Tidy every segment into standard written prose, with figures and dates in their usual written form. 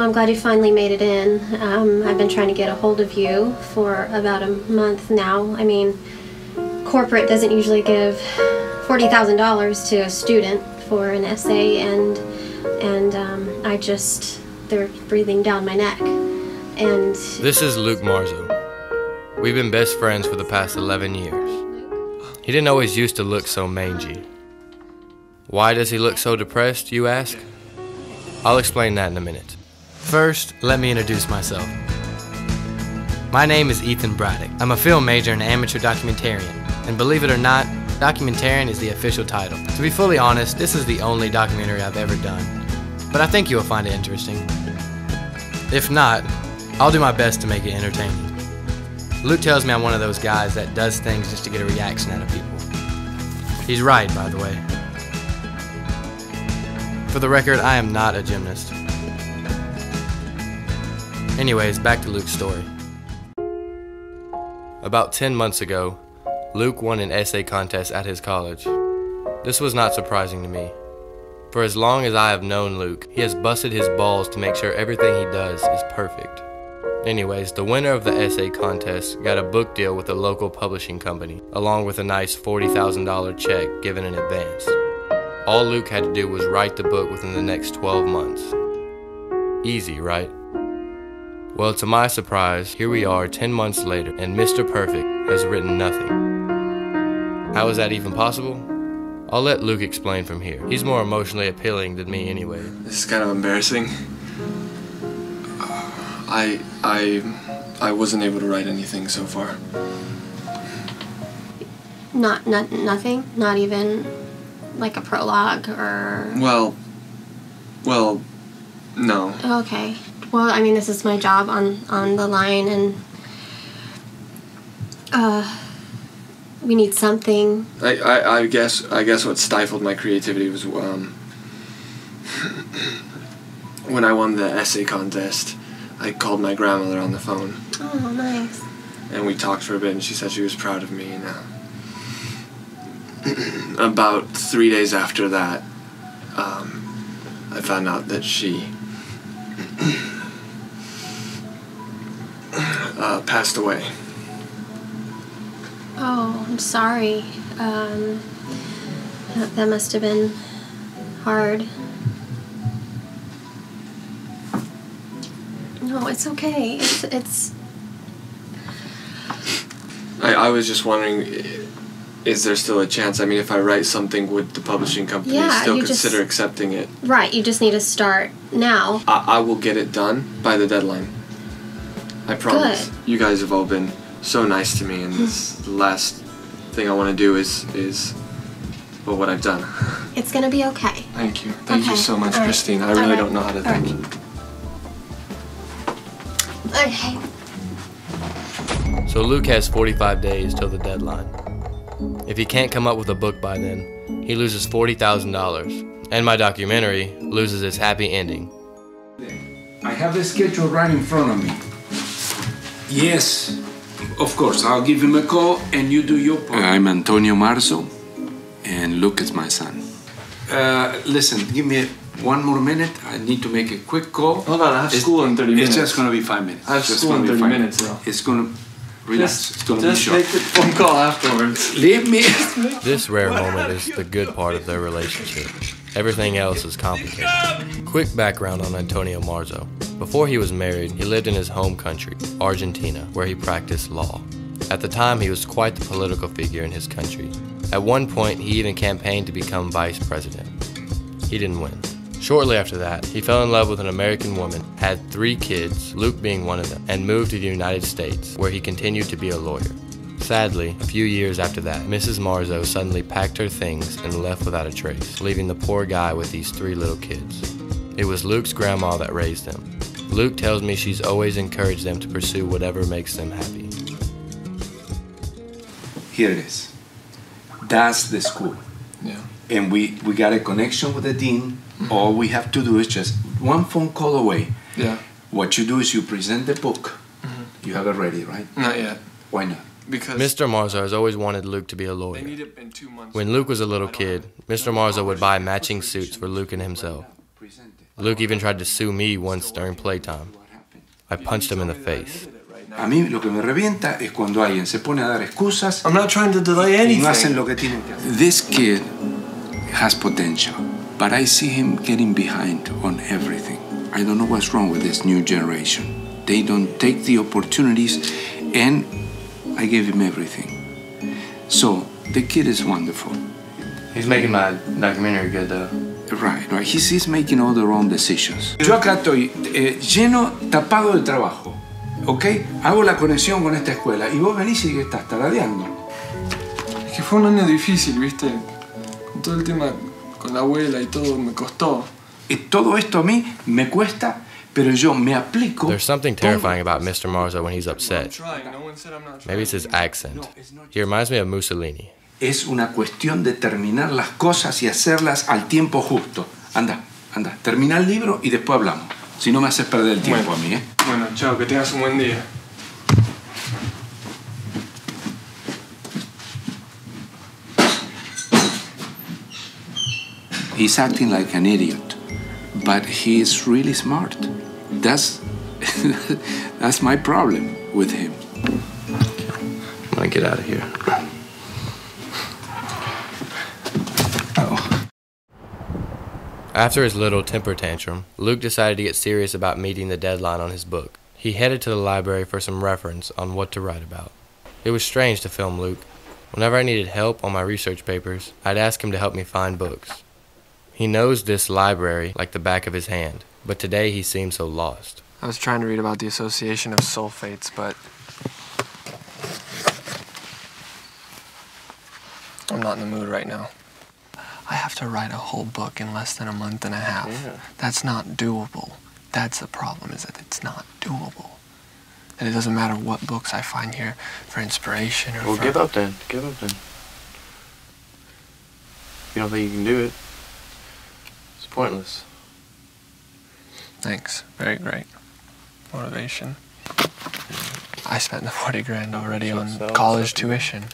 Well, I'm glad you finally made it in. I've been trying to get a hold of you for about a month now. I mean, corporate doesn't usually give $40,000 to a student for an essay, and they're breathing down my neck. And this is Luke Marzo. We've been best friends for the past 11 years. He didn't always used to look so mangy. Why does he look so depressed, you ask? I'll explain that in a minute. First, let me introduce myself. My name is Ethan Braddock. I'm a film major and amateur documentarian. And believe it or not, documentarian is the official title. To be fully honest, this is the only documentary I've ever done. But I think you'll find it interesting. If not, I'll do my best to make it entertaining. Luke tells me I'm one of those guys that does things just to get a reaction out of people. He's right, by the way. For the record, I am not a gymnast. Anyways, back to Luke's story. About 10 months ago, Luke won an essay contest at his college. This was not surprising to me. For as long as I have known Luke, he has busted his balls to make sure everything he does is perfect. Anyways, the winner of the essay contest got a book deal with a local publishing company, along with a nice $40,000 check given in advance. All Luke had to do was write the book within the next 12 months. Easy, right? Well, to my surprise, here we are 10 months later, and Mr. Perfect has written nothing. How is that even possible? I'll let Luke explain from here. He's more emotionally appealing than me anyway. This is kind of embarrassing. I wasn't able to write anything so far. Nothing? Not even like a prologue or... Well, no. Okay. Well, I mean, this is my job on the line, and we need something. I guess what stifled my creativity was when I won the essay contest. I called my grandmother on the phone. Oh, nice. And we talked for a bit, and she said she was proud of me. And about 3 days after that, I found out that she passed away. Oh, I'm sorry. That must have been hard. No, it's okay. It's... I was just wondering, is there still a chance? I mean, if I write something, would the publishing company still consider accepting it? Right, you just need to start now. I will get it done by the deadline. I promise. Good. You guys have all been so nice to me, and this the last thing I want to do is well, what I've done. It's gonna be okay. Thank you. Thank you so much, All right. Christine. I really don't know how to thank you. Okay. So Luke has 45 days till the deadline. If he can't come up with a book by then, he loses $40,000, and my documentary loses its happy ending. I have the schedule right in front of me. Yes, of course. I'll give him a call and you do your part. I'm Antonio Marzo, and Luke is my son. Listen, give me one more minute. I need to make a quick call. Hold on, I have school in 30 minutes. It's just going to be 5 minutes. I have school in 30 minutes, though. It's going to... Relax. It's going to be short. Just make the phone call afterwards. Leave me. This rare moment is the good part of their relationship. Everything else is complicated. Quick background on Antonio Marzo. Before he was married, he lived in his home country, Argentina, where he practiced law. At the time, he was quite the political figure in his country. At one point, he even campaigned to become vice president. He didn't win. Shortly after that, he fell in love with an American woman, had 3 kids, Luke being one of them, and moved to the United States, where he continued to be a lawyer. Sadly, a few years after that, Mrs. Marzo suddenly packed her things and left without a trace, leaving the poor guy with these 3 little kids. It was Luke's grandma that raised them. Luke tells me she's always encouraged them to pursue whatever makes them happy. Here it is. That's the school. Yeah. And we got a connection with the dean. All we have to do is just one phone call away. Yeah. What you do is you present the book. You have it ready, right? Not yet. Why not? Because Mr. Marzo has always wanted Luke to be a lawyer. they need it in 2 months. When Luke was a little kid, Mr. Marzo would buy matching suits for Luke and himself. Present it. Luke even tried to sue me once during playtime. I punched him in the face. A mí lo que me revienta es cuando alguien se pone a dar excusas. I'm not trying to delay Y anything. no hacen lo que tienen que hacer. This kid has potential, but I see him getting behind on everything. I don't know what's wrong with this new generation. They don't take the opportunities, and I gave him everything. So, the kid is wonderful. He's making my documentary good, though. Right. He's making all the wrong decisions. Yo acá estoy lleno, tapado de trabajo, ¿ok? Hago la conexión con esta escuela y vos venís y que estás taradeando. Es que fue un año difícil, ¿viste? Con todo el tema con la abuela y todo, me costó. Todo esto a mí me cuesta, pero yo me aplico. There's something terrifying about Mr. Marzo when he's upset. Maybe it's his accent. He reminds me of Mussolini. Es una cuestión de terminar las cosas y hacerlas al tiempo justo. Anda, termina el libro y después hablamos. Si no me haces perder el tiempo a mí, ¿eh? Bueno, chao, que tengas un buen día. He's acting like an idiot, but he's really smart. That's my problem with him. I'm gonna get out of here. After his little temper tantrum, Luke decided to get serious about meeting the deadline on his book. He headed to the library for some reference on what to write about. It was strange to film Luke. Whenever I needed help on my research papers, I'd ask him to help me find books. He knows this library like the back of his hand, but today he seemed so lost. I was trying to read about the association of sulfates, but I'm not in the mood right now. I have to write a whole book in less than a month and a half. Yeah. That's not doable. That's the problem, is that it's not doable. And it doesn't matter what books I find here for inspiration or Well, give up then. Give up then. You don't think you can do it? It's pointless. Thanks. Very great. Motivation. I spent the 40 grand already on college tuition.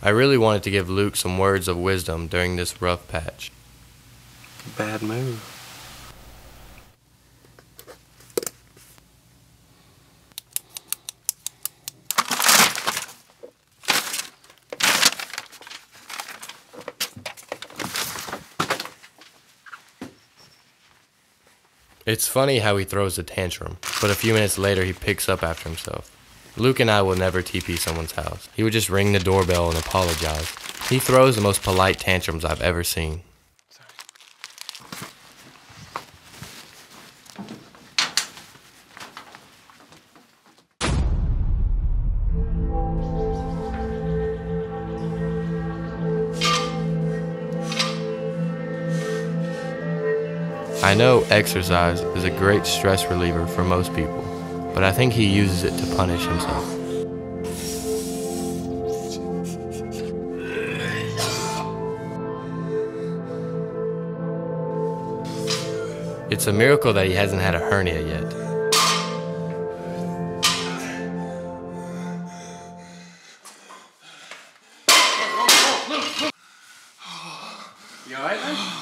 I really wanted to give Luke some words of wisdom during this rough patch. Bad move. It's funny how he throws a tantrum, but a few minutes later he picks up after himself. Luke and I will never TP someone's house. He would just ring the doorbell and apologize. He throws the most polite tantrums I've ever seen. I know exercise is a great stress reliever for most people, but I think he uses it to punish himself. It's a miracle that he hasn't had a hernia yet. You alright, man?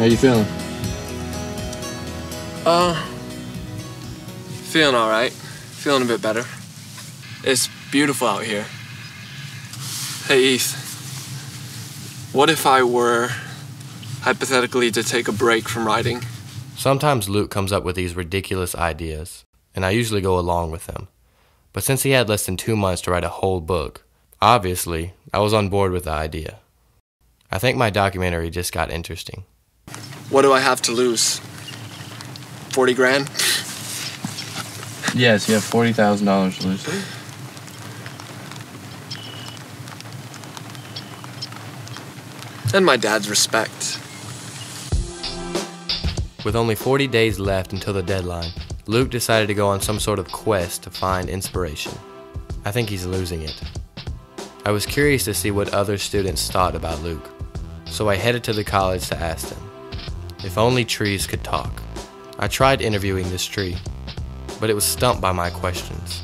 How you feeling? Feeling alright. Feeling a bit better. It's beautiful out here. Hey, Eth. What if I were, hypothetically, to take a break from writing? Sometimes Luke comes up with these ridiculous ideas, and I usually go along with them. But since he had less than 2 months to write a whole book, obviously, I was on board with the idea. I think my documentary just got interesting. What do I have to lose? 40 grand? Yes, you have $40,000 to lose. And my dad's respect. With only 40 days left until the deadline, Luke decided to go on some sort of quest to find inspiration. I think he's losing it. I was curious to see what other students thought about Luke, so I headed to the college to ask them. If only trees could talk. I tried interviewing this tree, but it was stumped by my questions.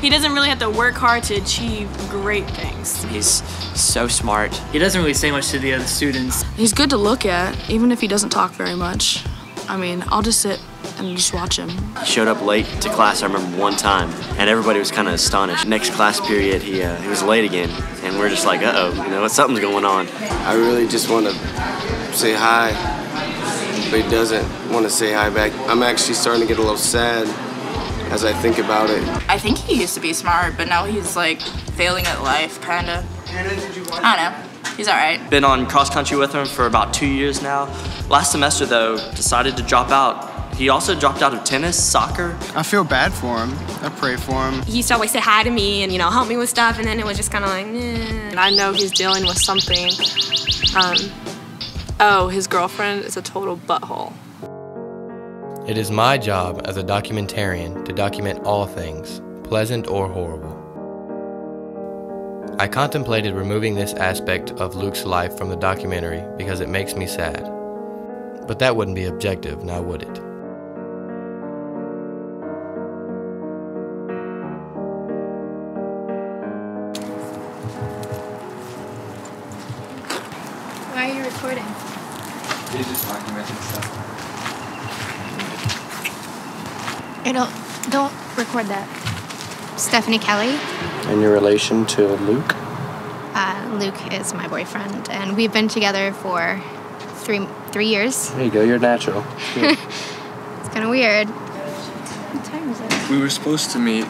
He doesn't really have to work hard to achieve great things. He's so smart. He doesn't really say much to the other students. He's good to look at, even if he doesn't talk very much. I mean, I'll just sit and just watch him. He showed up late to class, I remember one time, and everybody was kind of astonished. Next class period, he was late again, and we're just like, uh-oh, something's going on. I really just want to say hi, but he doesn't want to say hi back. I'm actually starting to get a little sad as I think about it. I think he used to be smart, but now he's like failing at life, kind of. I don't know. He's all right. Been on cross country with him for about 2 years now. Last semester, though, decided to drop out. He also dropped out of tennis, soccer. I feel bad for him. I pray for him. He used to always say hi to me and, help me with stuff, and then it was just kind of like, And I know he's dealing with something. His girlfriend is a total butthole. It is my job as a documentarian to document all things, pleasant or horrible. I contemplated removing this aspect of Luke's life from the documentary because it makes me sad. But that wouldn't be objective, now would it? Why are you recording? He's just documenting stuff. Don't record that. Stephanie Kellie. In your relation to Luke? Luke is my boyfriend, and we've been together for three years. There you go, you're natural. It's kind of weird. What time is it? We were supposed to meet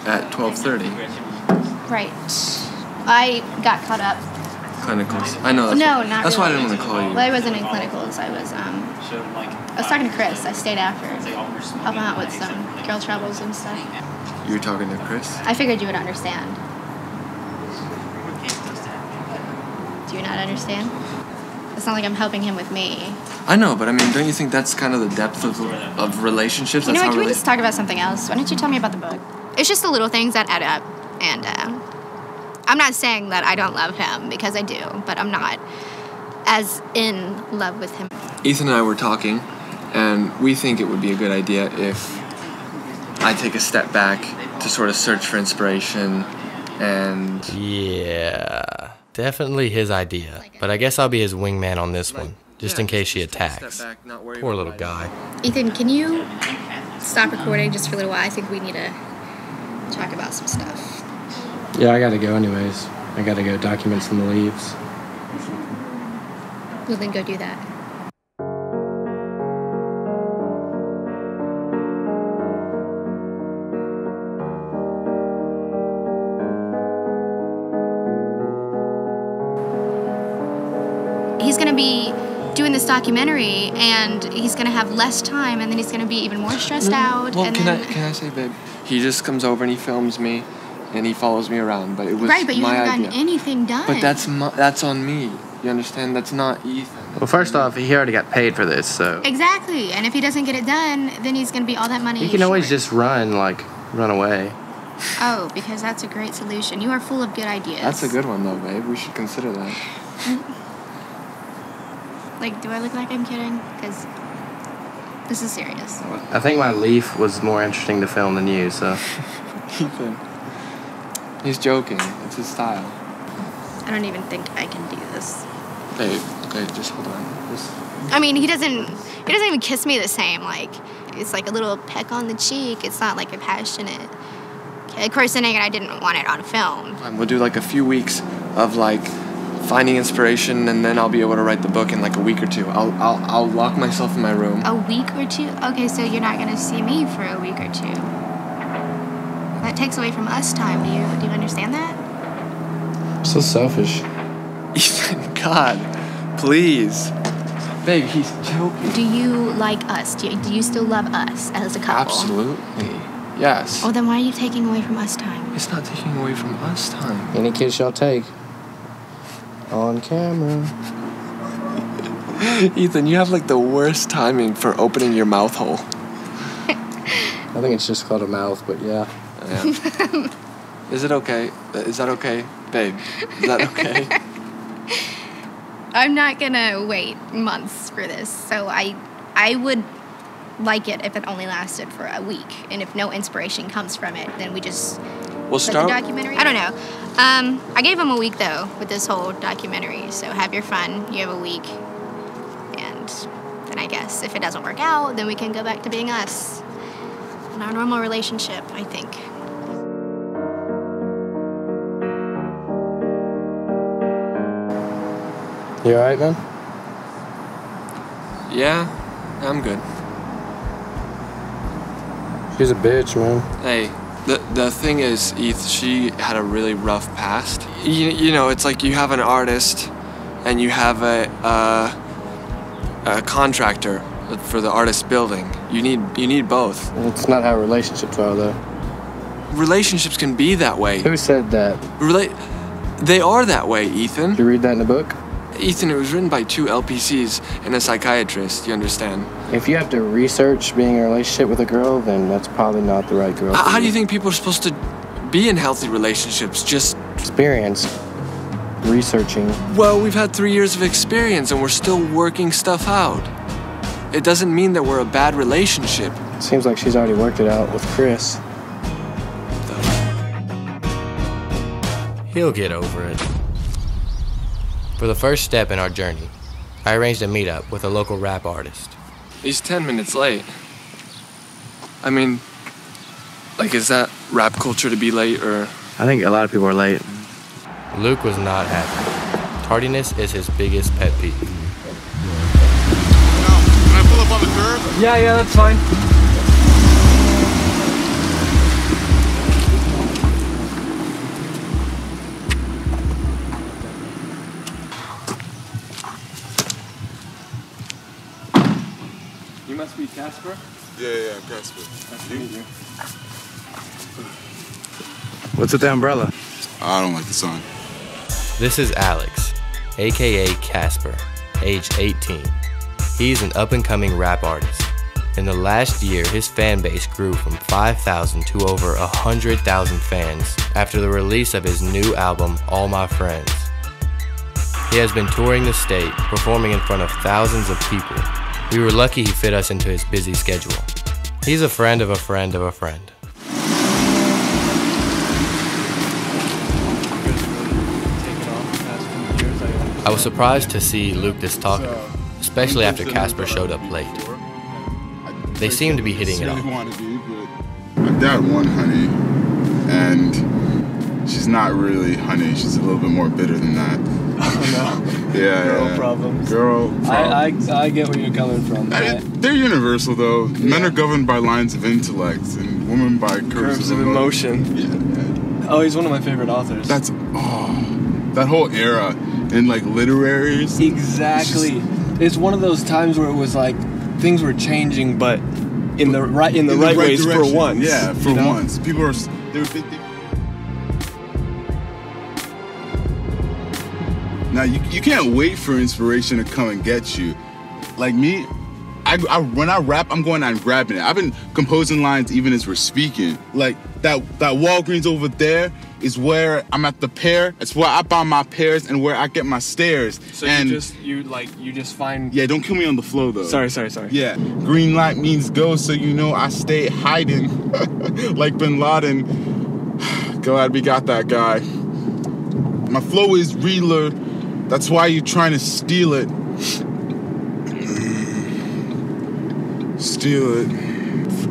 at 12:30. Right. I got caught up. Clinicals. I know. That's why I didn't want to call you. Well, I wasn't in clinicals. I was talking to Chris. I stayed after, helping out with some girl troubles and stuff. You were talking to Chris? I figured you would understand. Do you not understand? It's not like I'm helping him with me. I know, but I mean, don't you think that's kind of the depth of relationships? You know what, can we just talk about something else? Why don't you tell me about the book? It's just the little things that add up, and I'm not saying that I don't love him, because I do, but I'm not as in love with him. Ethan and I were talking, and we think it would be a good idea if I take a step back to sort of search for inspiration and... Yeah, definitely his idea. But I guess I'll be his wingman on this one, just in case she attacks. Poor little guy. Ethan, can you stop recording just for a little while? I think we need to talk about some stuff. Yeah, I gotta go anyways. I gotta go document some leaves. Well, then go do that. He's going to be doing this documentary, and he's going to have less time, and then he's going to be even more stressed out. Well, and can I say, babe? He just comes over and he films me, and he follows me around. But it was right, but you my haven't idea. gotten anything done. But that's on me. You understand? That's not Ethan. Well, first off, he already got paid for this, so... Exactly, and if he doesn't get it done, then he's going to be all that money You can always just run away. Oh, because that's a great solution. You are full of good ideas. That's a good one, though, babe. We should consider that. Like, do I look like I'm kidding? Because this is serious. I think my leaf was more interesting to film than you, so... Ethan. He's joking. It's his style. I don't even think I can do this. Babe, just hold on. I mean, he doesn't even kiss me the same. Like, it's like a little peck on the cheek. It's not like a passionate christening and I didn't want it on film. We'll do like a few weeks of like finding inspiration, and then I'll be able to write the book in like a week or two. I'll lock myself in my room. A week or two? Okay, so you're not gonna see me for a week or two. That takes away from us time. Do you understand that? So selfish. Ethan, God, please. Babe, he's joking. Do you like us? Do you still love us as a couple? Absolutely. Yes. Oh, then why are you taking away from us time? It's not taking away from us time. Any kiss shall take. On camera. Ethan, you have like the worst timing for opening your mouth hole. I think it's just called a mouth, but yeah. Is it okay? Is that okay? Babe, is that okay? I'm not gonna wait months for this, so I would like it if it only lasted for a week, and if no inspiration comes from it, then we just we'll start the documentary. I don't know. I gave him a week though with this whole documentary, so have your fun. You have a week, and then I guess if it doesn't work out, then we can go back to being us in our normal relationship, I think. You alright, man? Yeah, I'm good. She's a bitch, man. Hey, the thing is, Eth, she had a really rough past. You know, it's like you have an artist and you have a contractor for the artist building. You need both. It's not how relationships are, though. Relationships can be that way. Who said that? They are that way, Ethan. Did you read that in the book? Ethan, it was written by 2 LPCs and a psychiatrist, you understand? If you have to research being in a relationship with a girl, then that's probably not the right girl. How do you think people are supposed to be in healthy relationships? Just experience. Researching. Well, we've had 3 years of experience and we're still working stuff out. It doesn't mean that we're a bad relationship. It seems like she's already worked it out with Chris. He'll get over it. For the first step in our journey, I arranged a meetup with a local rap artist. He's 10 minutes late. I mean, like, is that rap culture to be late, or? I think a lot of people are late. Luke was not happy. Tardiness is his biggest pet peeve. Can I pull up on the curb? Yeah, that's fine. You must be Kasper? Yeah, Kasper. Nice to meet you. What's with the umbrella? I don't like the sun. This is Alex, aka Kasper, age 18. He's an up-and-coming rap artist. In the last year, his fan base grew from 5,000 to over 100,000 fans after the release of his new album, All My Friends. He has been touring the state, performing in front of thousands of people. We were lucky he fit us into his busy schedule. He's a friend of a friend of a friend. I was surprised to see Luke this talkative, especially after Kasper showed up late. They seemed to be hitting it off. My dad won Honey, and she's not really Honey. She's a little bit more bitter than that. Oh no. Girl problems. Girl problems. I get where you're coming from. They're universal though. Yeah. Men are governed by lines of intellect, and women by curves of emotion. Yeah. Oh, he's one of my favorite authors. That whole era in like literaries. Exactly. It's one of those times where it was like things were changing, but in the right ways direction. For once. Yeah, for once. People are now you can't wait for inspiration to come and get you. Like me, when I rap, I'm going out and grabbing it. I've been composing lines even as we're speaking. Like that Walgreens over there is where I'm at the pear. It's where I buy my pears and where I get my stares. So and you just find. Yeah, don't kill me on the flow though. Sorry. Yeah, green light means go, so you know I stay hiding like Bin Laden. Glad we got that guy. My flow is realer. That's why you're trying to steal it.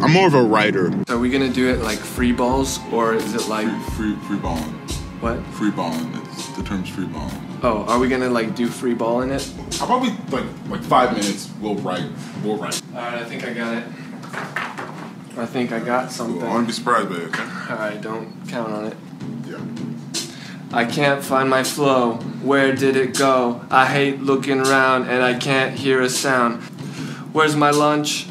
I'm more of a writer. Are we gonna do it like free balls, or is it like free balling? What? Free balling. The term's free balling. Oh, are we gonna like do free ball in it? I'll probably like 5 minutes. We'll write. All right, I think I got it. I think I got something. Cool. I wouldn't be surprised, baby. Okay. All right, don't count on it. Yeah. I can't find my flow. Where did it go? I hate looking around and I can't hear a sound. Where's my lunch?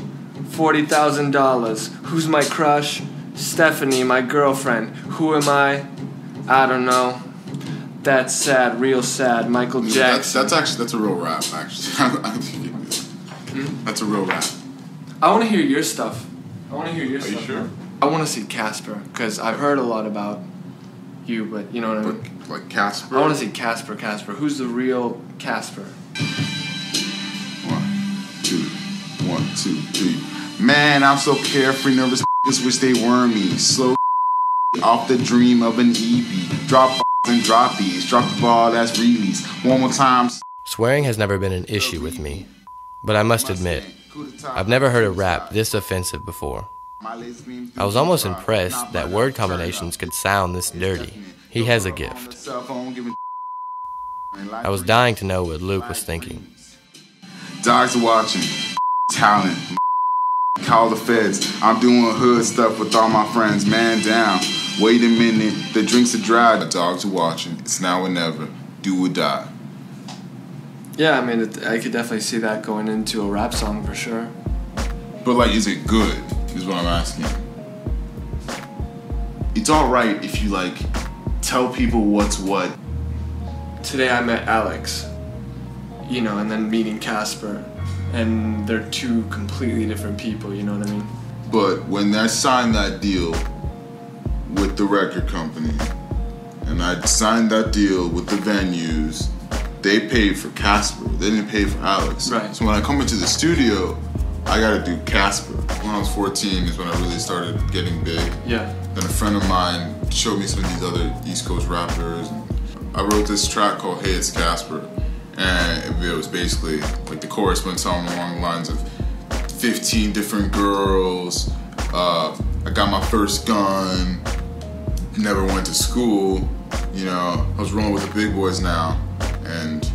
$40,000. Who's my crush? Stephanie, my girlfriend. Who am I? I don't know. That's sad, real sad. Michael Jackson. That's a real rap, actually. That's a real rap. I want to hear your stuff. Are you sure? I want to see Kasper, because I've heard a lot about you, but you know what I mean? Like Kasper? I want to see Kasper. Who's the real Kasper? 1, 2, 3. Man, I'm so carefree, nervous wish they were me. Slow off the dream of an EP. Drop and drop these. Drop the ball, that's release. One more time. Swearing has never been an issue with me, but I must admit, I've never heard a rap this offensive before. I was almost impressed that word combinations could sound this dirty. He has a gift. I was dying to know what Luke was thinking. Dogs are watching. Talent. Call the feds. I'm doing hood stuff with all my friends. Man down. Wait a minute. The drinks are dry. The dogs are watching. It's now or never. Do or die. Yeah, I mean, I could definitely see that going into a rap song for sure. But like, is it good? Is what I'm asking. It's alright if you like tell people what's what. Today I met Alex, you know, and then meeting Kasper, and they're two completely different people, you know what I mean? But when I signed that deal with the record company, and I signed that deal with the venues, they paid for Kasper, they didn't pay for Alex. Right. So when I come into the studio, I gotta do Kasper. When I was 14 is when I really started getting big. Yeah. Then a friend of mine showed me some of these other East Coast rappers. I wrote this track called Hey It's Kasper. And it was basically, like the chorus went something along the lines of 15 different girls, I got my first gun, never went to school, you know, I was rolling with the big boys now. And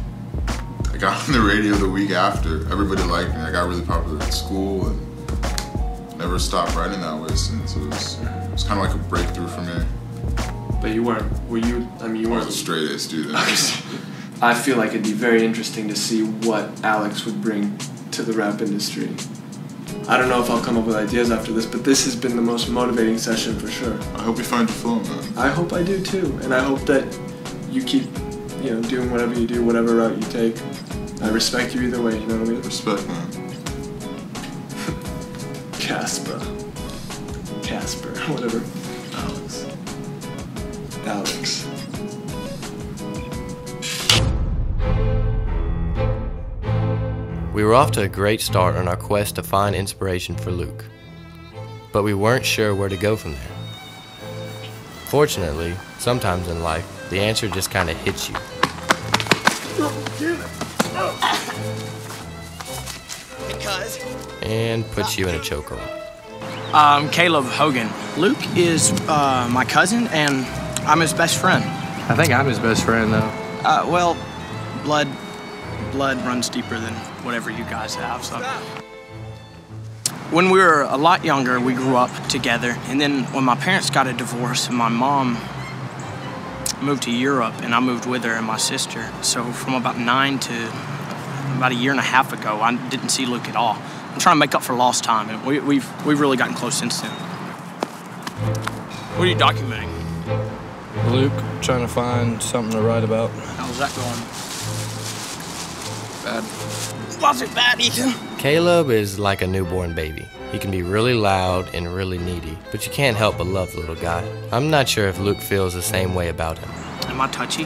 I got on the radio the week after. Everybody liked me. I got really popular at school and never stopped writing that way since. It was kind of like a breakthrough for me. But you weren't, you weren't a straight A student. I feel like it'd be very interesting to see what Alex would bring to the rap industry. I don't know if I'll come up with ideas after this, but this has been the most motivating session for sure. I hope you find your flow, man. I hope I do too, and I hope that you keep, you know, doing whatever you do, whatever route you take. I respect you either way, you know what I mean? Respect, man. Kasper, whatever. Alex. We were off to a great start on our quest to find inspiration for Luke, but we weren't sure where to go from there. Fortunately, sometimes in life, the answer just kind of hits you. And puts you in a chokehold. Caleb Hogan. Luke is my cousin, and I'm his best friend. I think I'm his best friend, though. Well, blood runs deeper than whatever you guys have, so. When we were a lot younger, we grew up together, and then when my parents got a divorce, and my mom moved to Europe, and I moved with her and my sister. So from about 9 to about a year and a half ago, I didn't see Luke at all. I'm trying to make up for lost time, and we've really gotten close since then. What are you documenting? Luke, trying to find something to write about. How's that going? Bad. Was it bad, Ethan? Caleb is like a newborn baby. He can be really loud and really needy, but you can't help but love the little guy. I'm not sure if Luke feels the same way about him. Am I touchy?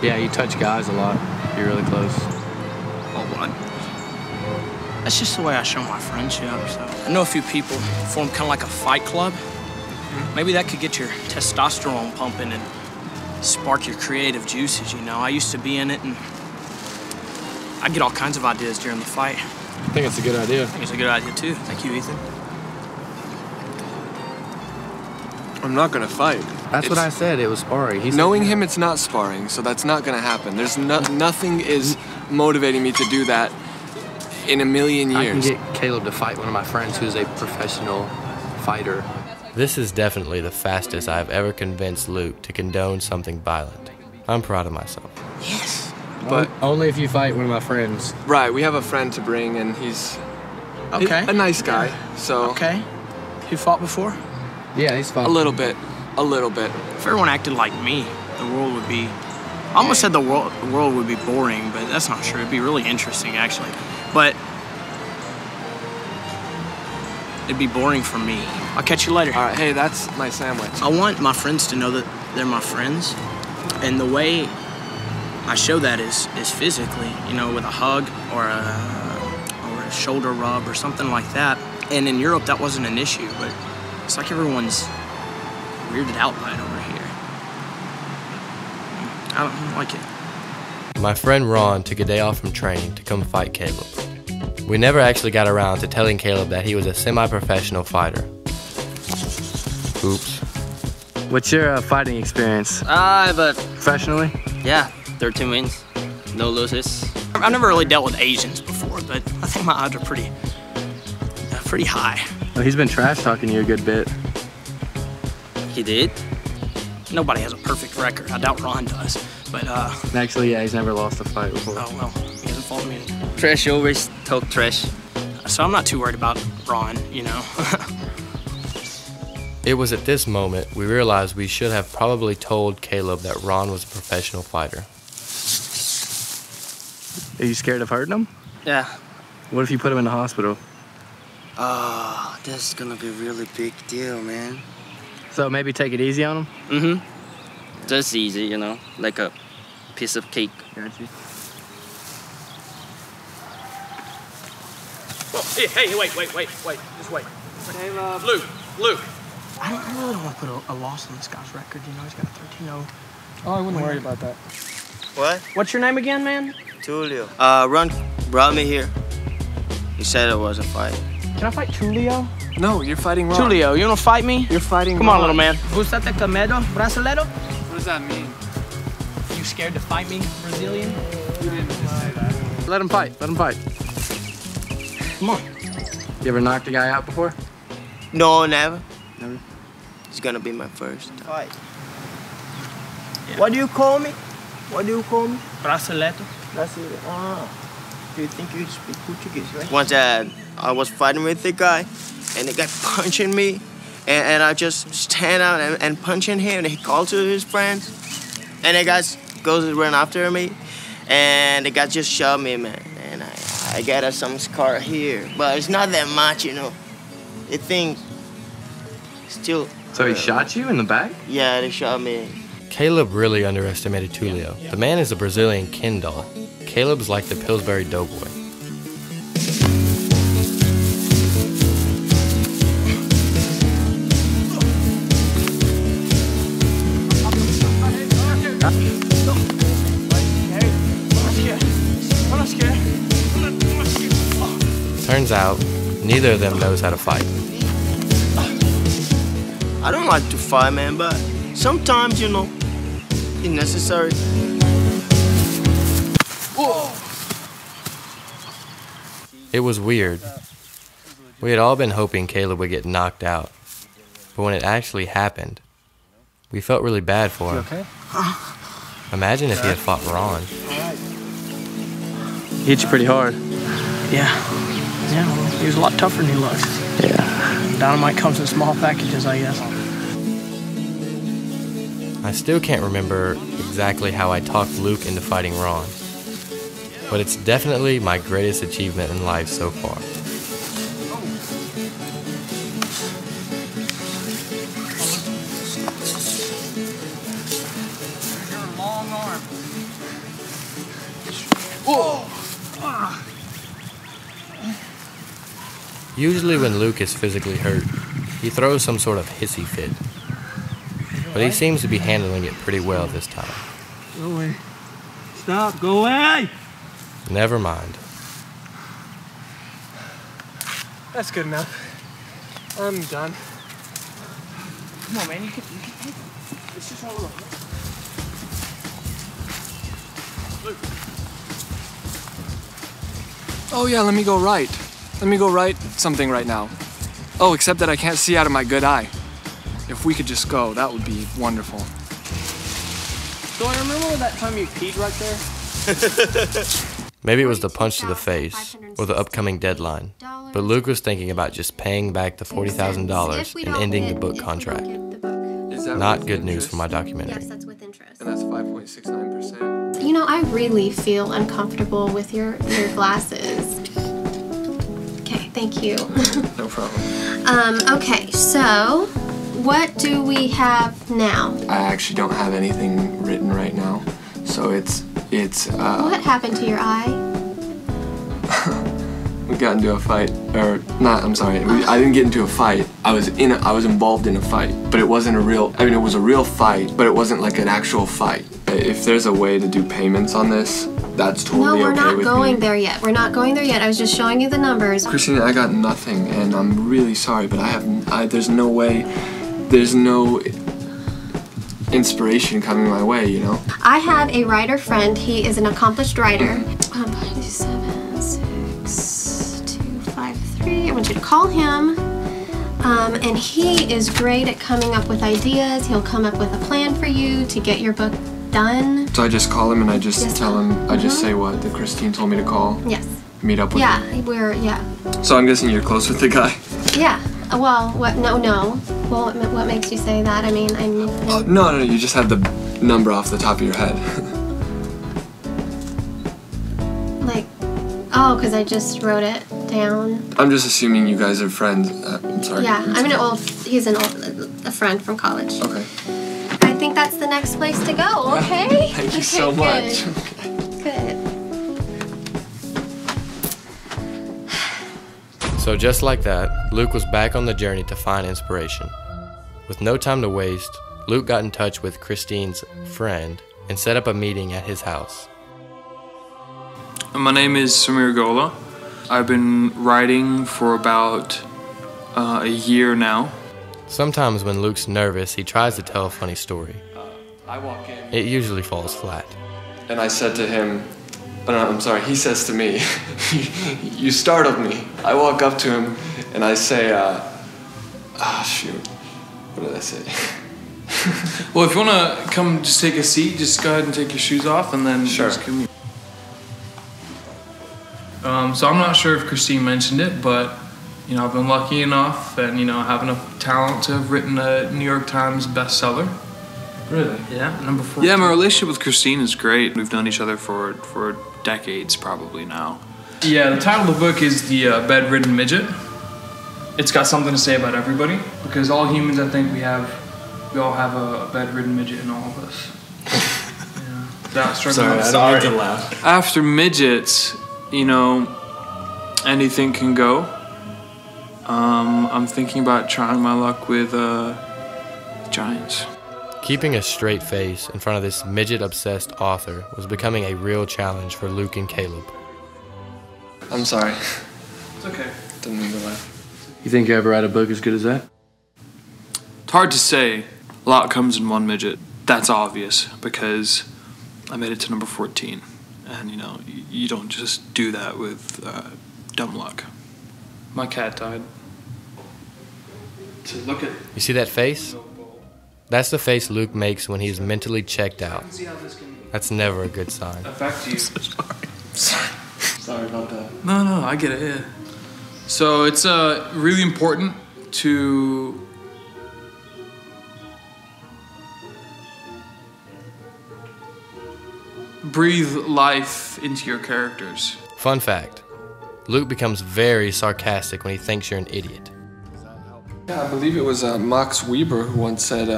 Yeah, you touch guys a lot. You're really close. Oh, what? That's just the way I show my friendship. So I know a few people form kind of like a fight club. Maybe that could get your testosterone pumping and spark your creative juices, you know. I used to be in it, and I get all kinds of ideas during the fight. I think it's a good idea. I think it's a good idea, too. Thank you, Ethan. I'm not gonna fight. That's what I said. It was sparring. Knowing him, it's not sparring, so that's not gonna happen. There's nothing is motivating me to do that in a million years. I can get Caleb to fight one of my friends who's a professional fighter. This is definitely the fastest I've ever convinced Luke to condone something violent. I'm proud of myself. Yes. But only if you fight one of my friends. Right, we have a friend to bring, and he's a nice guy, so... Okay. You fought before? Yeah, he's fought. A little bit. A little bit. If everyone acted like me, the world would be... I almost said the world would be boring, but that's not true. It'd be really interesting, actually. But... it'd be boring for me. I'll catch you later. All right, hey, that's my sandwich. I want my friends to know that they're my friends, and the way I show that is physically, you know, with a hug or a shoulder rub or something like that. And in Europe, that wasn't an issue, but it's like everyone's weirded out by it over here. I don't like it. My friend Ron took a day off from training to come fight Caleb. We never actually got around to telling Caleb that he was a semi-professional fighter. Oops. What's your fighting experience? Professionally? Yeah, 13 wins, no losses. I've never really dealt with Asians before, but I think my odds are pretty high. Well, he's been trash talking to you a good bit. He did? Nobody has a perfect record. I doubt Ron does, but Actually, yeah, he's never lost a fight before. Oh well, he hasn't fought me. Trash, you always talk trash. So I'm not too worried about Ron, you know. It was at this moment we realized we should have probably told Caleb that Ron was a professional fighter. Are you scared of hurting him? Yeah. What if you put him in the hospital? Oh, this is gonna be a really big deal, man. So maybe take it easy on him? Mm-hmm. Just easy, you know, like a piece of cake. Gotcha. Oh, hey, wait. Just wait. Hey, love. Luke. I really don't want to put a loss on this guy's record. You know, he's got a 13-0. Oh, I wouldn't worry about that. What? What's your name again, man? Tulio. Ron brought me here. He said it was a fight. Can I fight Tulio? No, you're fighting Ron. Tulio, you wanna fight me? You're fighting Come Ron. on, little man. Gustate camedo, brasileiro? What does that mean? You scared to fight me, Brazilian? You didn't just say that. Let him fight. Come on. You ever knocked a guy out before? No, never. Never? It's gonna be my first fight. Yeah. What do you call me? Brasileiro. Brasileiro. Ah. Do you think you speak Portuguese, right? Once I was fighting with the guy, and the guy punching me, and I just stand out and punching him, and he called to his friends, and the guy goes to run after me, and the guy just shoved me, man, and I got some scar here, but it's not that much, you know. The thing still... So he shot you in the back? Yeah, they shot me. Caleb really underestimated Tulio. The man is a Brazilian Ken doll. Caleb's like the Pillsbury Doughboy. Turns out, neither of them knows how to fight. I don't like to fight, man, but sometimes, you know, it's necessary. Whoa. It was weird. We had all been hoping Caleb would get knocked out. But when it actually happened, we felt really bad for him. Okay? Imagine if he had fought Ron. He hit you pretty hard. Yeah, well, he was a lot tougher than he looks. Yeah. Dynamite comes in small packages, I guess. I still can't remember exactly how I talked Luke into fighting Ron. But it's definitely my greatest achievement in life so far. Your long arm. Whoa! Usually when Luke is physically hurt, he throws some sort of hissy fit. But he seems to be handling it pretty well this time. Go away. Stop, go away! Never mind. That's good enough. I'm done. Come on, man. You can take it. It's just all over. Oh yeah, let me go right. Let me go write something right now. Oh, except that I can't see out of my good eye. If we could just go, that would be wonderful. So I remember that time you peed right there? Maybe it was the punch to the face or the upcoming deadline, but Luke was thinking about just paying back the $40,000 and ending the book contract. Not good news for my documentary. Yes, that's with interest. And that's 5.69%. You know, I really feel uncomfortable with your glasses. Okay, thank you. No problem. Okay, so what do we have now? I actually don't have anything written right now, so it's What happened to your eye? We got into a fight, or not, I'm sorry, I didn't get into a fight. I was involved in a fight, but it wasn't a real, I mean, it was a real fight, but it wasn't like an actual fight. If there's a way to do payments on this, that's totally okay with me. No, we're not going there yet. We're not going there yet. I was just showing you the numbers. Christina, I got nothing, and I'm really sorry, but there's no way, there's no inspiration coming my way, you know? I have a writer friend. He is an accomplished writer. 76253. I want you to call him. And he is great at coming up with ideas. He'll come up with a plan for you to get your book done. So I just call him and I just tell him, I just say what that Christine told me to call? Yes. Meet up with him? Yeah. So I'm guessing you're close with the guy? Yeah. Well, what? No. Well, what makes you say that? I mean, No, you just had the number off the top of your head. like, oh, because I just wrote it down. I'm just assuming you guys are friends. I'm sorry. Yeah, he's a friend from college. Okay. I think that's the next place to go, okay? Thank you so much. Good. So just like that, Luke was back on the journey to find inspiration. With no time to waste, Luke got in touch with Christine's friend and set up a meeting at his house. My name is Samir Gola. I've been writing for about a year now. Sometimes when Luke's nervous, he tries to tell a funny story. I walk in. It usually falls flat. And I said to him, I'm sorry, he says to me, you startled me. I walk up to him and I say, shoot, what did I say? Well, if you want to come just take a seat, just go ahead and take your shoes off and then sure. Just give me. So I'm not sure if Christine mentioned it, but you know, I've been lucky enough and have enough talent to have written a New York Times bestseller. Really? Yeah, number 14. Yeah, my relationship with Christine is great. We've known each other for decades probably now. Yeah, the title of the book is The Bedridden Midget. It's got something to say about everybody, because all humans, I think, we all have a bedridden midget in all of us. Yeah. Sorry, I don't mean to laugh. After midgets, anything can go. I'm thinking about trying my luck with giants. Keeping a straight face in front of this midget-obsessed author was becoming a real challenge for Luke and Caleb. I'm sorry. It's okay. Didn't mean to laugh. You think you ever write a book as good as that? It's hard to say. A lot comes in one midget. That's obvious, because I made it to number 14. And, you don't just do that with dumb luck. My cat died. So look at... You see that face? That's the face Luke makes when he's mentally checked out. That's never a good sign. Affect you. Sorry about that. No, I get it, yeah. So it's really important to breathe life into your characters. Fun fact, Luke becomes very sarcastic when he thinks you're an idiot. Yeah, I believe it was Max Weber who once said,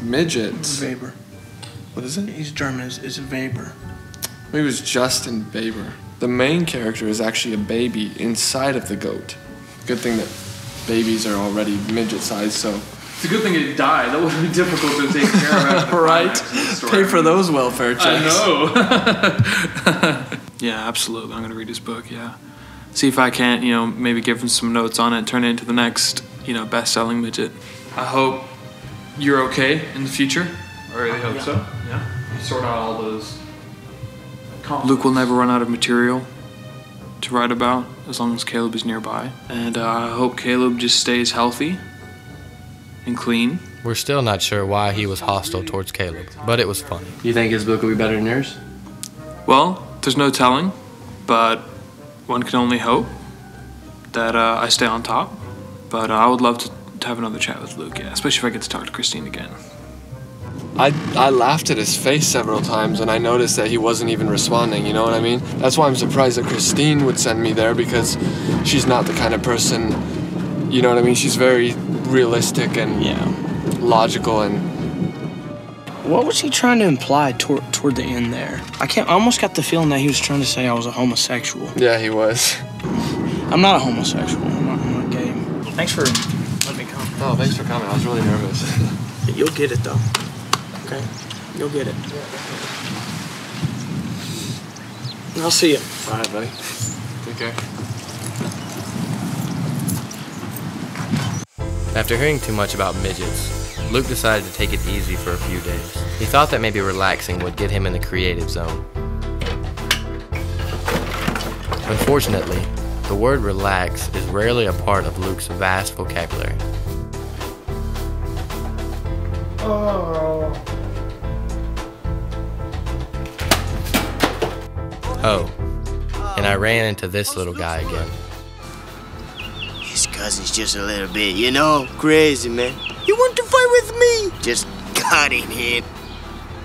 midgets. Weber. What is it? He's German, it's Weber. Maybe it was Justin Weber. The main character is actually a baby inside of the goat. Good thing that babies are already midget-sized, so... It's a good thing it died. That would be difficult to take care of. Right? Pay for those welfare checks. I know. Yeah, absolutely. I'm going to read his book, yeah. See if I can't, maybe give him some notes on it, turn it into the next, best-selling midget. I hope you're okay in the future. I really hope so. Yeah. You sort out all those. Luke will never run out of material to write about as long as Caleb is nearby. And I hope Caleb just stays healthy and clean. We're still not sure why he was hostile towards Caleb, but it was funny. You think his book will be better than yours? Well, there's no telling, but one can only hope that I stay on top. But I would love to have another chat with Luke, yeah, especially if I get to talk to Christine again. I laughed at his face several times and I noticed that he wasn't even responding, you know what I mean? That's why I'm surprised that Christine would send me there, because she's not the kind of person, you know what I mean? She's very realistic and logical. And what was he trying to imply toward the end there? I almost got the feeling that he was trying to say I was a homosexual. Yeah, he was. I'm not a homosexual. I'm not gay. Thanks for letting me come. Oh, thanks for coming. I was really nervous. You'll get it, though. Okay? You'll get it. I'll see you. All right, buddy. Take care. After hearing too much about midgets, Luke decided to take it easy for a few days. He thought that maybe relaxing would get him in the creative zone. Unfortunately, the word relax is rarely a part of Luke's vast vocabulary. Oh, and I ran into this little guy again. His cousin's just a little bit, you know, crazy, man. You want to fight with me? Just got in here.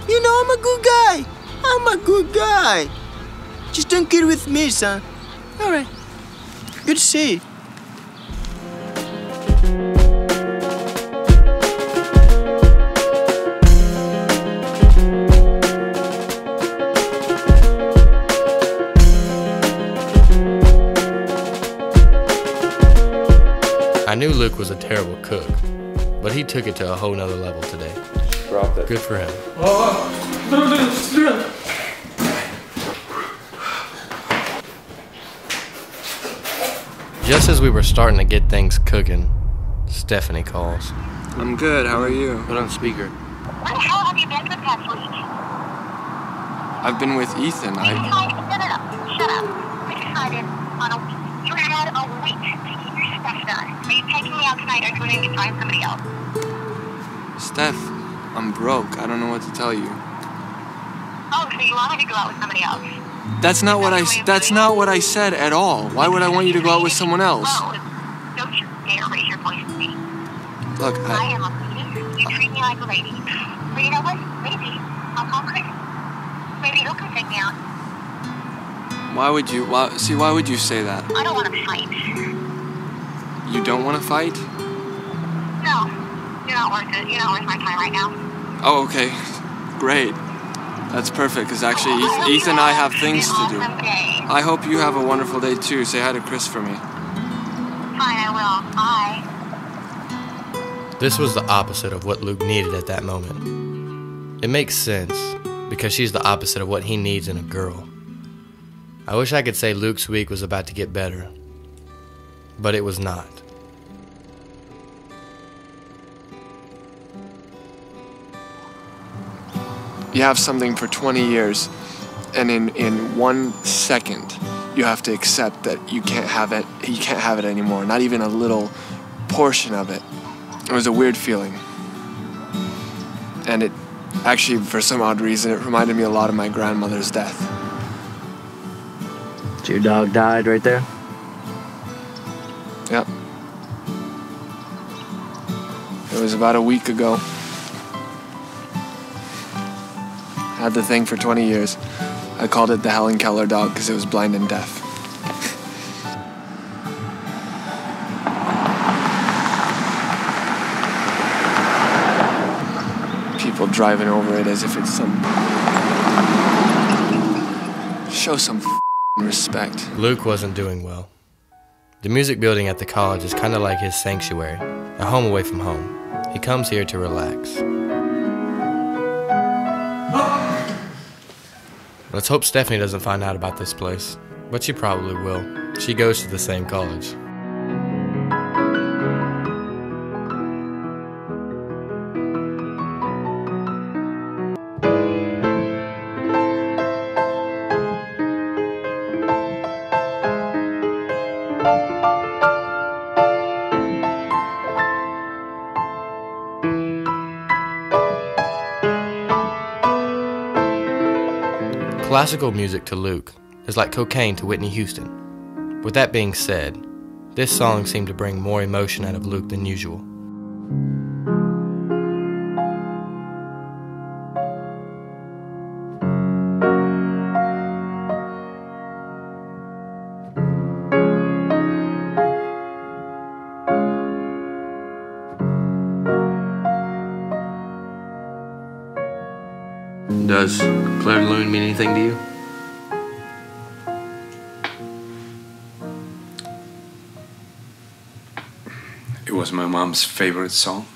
You know, I'm a good guy. I'm a good guy. Just don't get with me, son. All right. Good to see you. I knew Luke was a terrible cook, but he took it to a whole nother level today. Dropped it. Good for him. Just as we were starting to get things cooking, Stephanie calls. I'm good, how are you? Put on speaker. Where the hell have you been for the past week? I've been with Ethan. No, shut up. We decided on you had a week to get your stuff done. Are you taking me out tonight, or do you need to find somebody else? Steph, I'm broke. I don't know what to tell you. Oh, so you want me to go out with somebody else? That's not what I said at all. Why would I want you to go out with someone else? Oh, don't you dare raise your voice at me. Look, I am a lady. You treat me like a lady. But you know what? Maybe I'll call Chris. Maybe he'll come take me out. why would you say that? I don't want to fight. You don't want to fight? No. You're not worth it. You're not worth my time right now. Oh, okay. Great. That's perfect, because actually Ethan and I have things to do. I hope you have a wonderful day too. Say hi to Chris for me. Fine, I will. Bye. This was the opposite of what Luke needed at that moment. It makes sense, because she's the opposite of what he needs in a girl. I wish I could say Luke's week was about to get better, but it was not. You have something for 20 years, and in 1 second, you have to accept that you can't have it. You can't have it anymore. Not even a little portion of it. It was a weird feeling, and it actually, for some odd reason, it reminded me a lot of my grandmother's death. So your dog died right there? Yep. It was about a week ago. Had the thing for 20 years. I called it the Helen Keller dog because it was blind and deaf. People driving over it as if it's some... Show some respect. Luke wasn't doing well. The music building at the college is kind of like his sanctuary, a home away from home. He comes here to relax. Let's hope Stephanie doesn't find out about this place, but she probably will. She goes to the same college. Classical music to Luke is like cocaine to Whitney Houston. With that being said, this song seemed to bring more emotion out of Luke than usual. Does Claire de Lune mean anything to you? It was my mom's favorite song.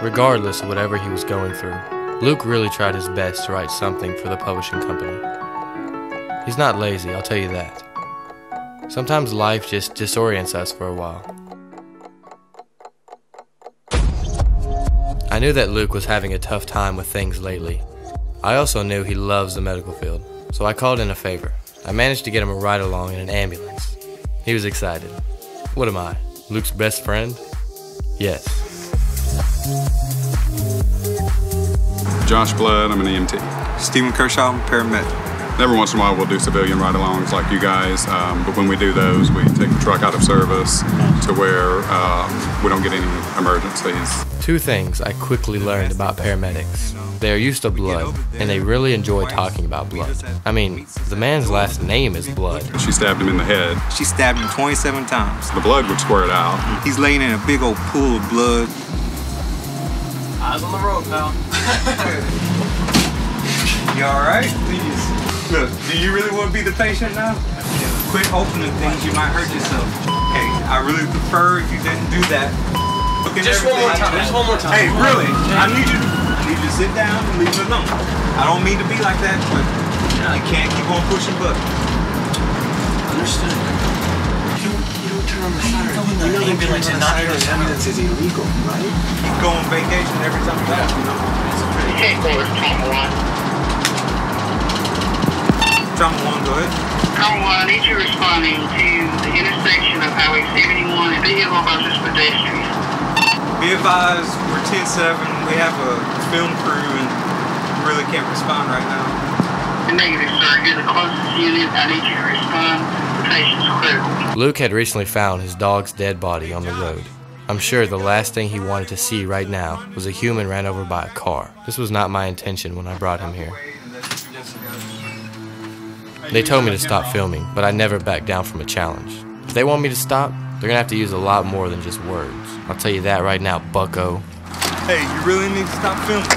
Regardless of whatever he was going through, Luke really tried his best to write something for the publishing company. He's not lazy, I'll tell you that. Sometimes life just disorients us for a while. I knew that Luke was having a tough time with things lately. I also knew he loves the medical field, so I called in a favor. I managed to get him a ride-along in an ambulance. He was excited. What am I, Luke's best friend? Yes. Josh Blood, I'm an E.M.T. Stephen Kershaw, I'm a paramedic. Every once in a while we'll do civilian ride-alongs like you guys, but when we do those, we take the truck out of service to where we don't get any emergencies. Two things I quickly learned about paramedics. They are used to blood, and they really enjoy talking about blood. I mean, the man's last name is Blood. She stabbed him in the head. She stabbed him 27 times. The blood would squirt out. He's laying in a big old pool of blood. Eyes on the road, pal. You all right? Please. Look, do you really want to be the patient now? Quit opening things, you might hurt yourself. Hey, I really prefer if you didn't do that. Just one more time. Just one more time. Hey, really, I need you to sit down and leave it alone. I don't mean to be like that, but you can't keep on pushing buttons. Understood. You don't turn on the siren. You know ambulance and not ambulance is illegal, right? You go on vacation every time you have, you know? Hey, Colorist, Trauma 1. Trauma 1, go ahead. Trauma 1, I need you responding to the intersection of Highway 71 and vehicle versus pedestrian. Be advised, we're 10-7, we have a film crew and really can't respond right now. Negative, sir. You're the closest unit. I need you to respond. The patient's critical. Luke had recently found his dog's dead body on the road. I'm sure the last thing he wanted to see right now was a human ran over by a car. This was not my intention when I brought him here. They told me to stop filming, but I never backed down from a challenge. If they want me to stop, they're gonna have to use a lot more than just words. I'll tell you that right now, bucko. Hey, you really need to stop filming.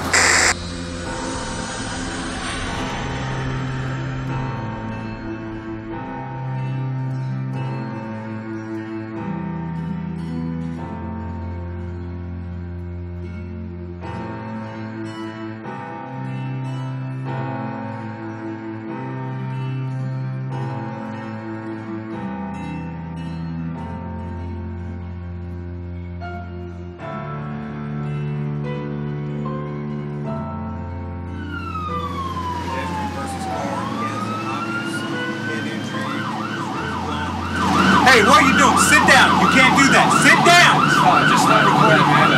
Hey, what are you doing? Sit down. You can't do that. Sit down. Just stop recording, man.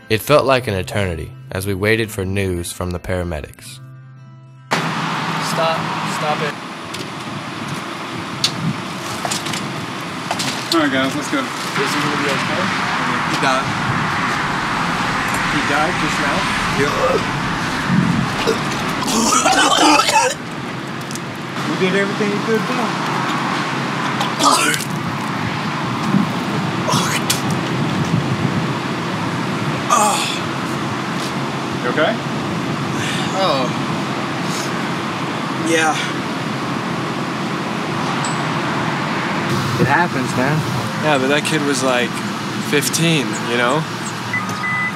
It felt like an eternity as we waited for news from the paramedics. Stop it. All right, guys, let's go. Is he gonna be okay? He died. He died just now? We did everything we could do. You okay? Oh. Yeah. It happens, man. Yeah, but that kid was like 15, you know?